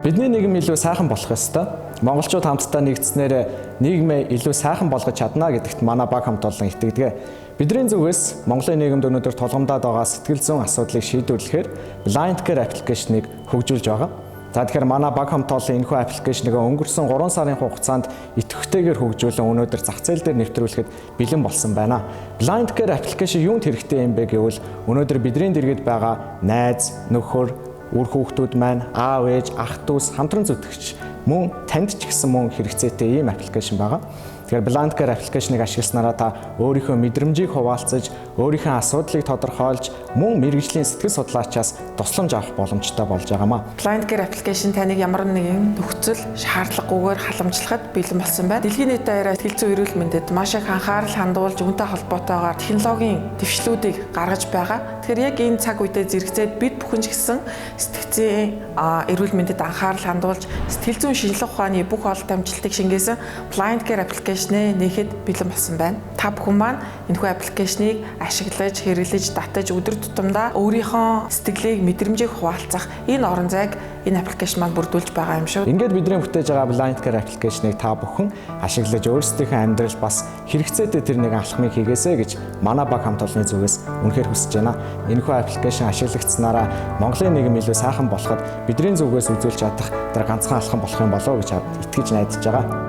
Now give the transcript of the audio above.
Бидний нийгэм илүү сайхан болох ёстой. Монголчууд хамтдаа нэгдснээр нийгмээ илүү сайхан болгож чадна гэдэгт манай баг хамт олон итгэдэг. Бидний зүгээс Монголын нийгэмд өнөөдөр тулгамдаад байгаа сэтгэл зүйн асуудлыг шийдвэрлэхээр Blind Care аппликейшнийг хөгжүүлж байгаа. За тэгэхээр манай баг хамт олон энэхүү аппликейшнийг өнгөрсөн 3 сарын хугацаанд идэвхтэйгээр хөгжүүлэн өнөөдөр зах зээл дээр нэвтрүүлэхэд бэлэн болсон байна. Blind Care аппликейшн юунд хэрэгтэй юм бэ гэвэл өнөөдөр бидний дэргэд байгаа найз, нөхөр, үр хүүхдүүд маань, аав ээж, ах дүүс, хамтран зүтгэгч мөн танд ч гэсэн мөн хэрэгцээтэй ийм аппликейшн байгаа. Тэгэхээр Blind Care аппликейшнийг ашигласнараа та өөрийнхөө мэдрэмжийг хуваалцаж, өөрийнхөө асуудлыг тодорхойлж, мөн мэргэжлийн сэтгэл судлаачаас тусламж авах боломжтой болж байгаамаа. Blind Care аппликейшн таныг ямар нэгэн нөхцөл шаардлагагүйгээр халамжлахад бэлэн болсон байна. Дэлхийн нийт даяараа сэтгэл зүйн эрүүл мэндэд маш их анхаарал хандуулж, үүнтэй холбоотойгоор технологийн дэвшлүүдийг гаргаж байгаа. Тэгэхээр яг энэ цаг үедээ зэрэгцээд бид бүхэн ч гэсэн сэтгцийн эрүүл мэндэд анхаарал хандуулж, сэтгэл зүйн шинжилгээ ухааны бүх ололт амжилтыг шингээсэн Blind Care аппликейшнээ нээхэд бэлэн болсон байна. Та бүхэн маань энэхүү аппликейшнийг ашиглаж, хэрэглэж, татаж өдөр тутамдаа өөрийнхөө сэтгэлийг, мэдрэмжийг хуваалцах энэ орон зайг энэ аппликейшн маань бүрдүүлж байгаа юм шүү. Ингээд бидний бүтээж байгаа Blind Care аппликейшнийг та бүхэн ашиглаж өөрсдийнхөө амьдрал бас хэрэгцээтэй тэрнийг алхмыг хийгээсэй гэж манай баг хамт олонны зүгээс үнэхээр хүсэж байна. Энэхүү аппликейшн ашиглагцсанараа Монголын нийгэм илүү сайхан болоход бидний зүгээс үзүүлж чадах тэр ганцхан алхам болох юм болов уу гэж итгэж найдаж байгаа.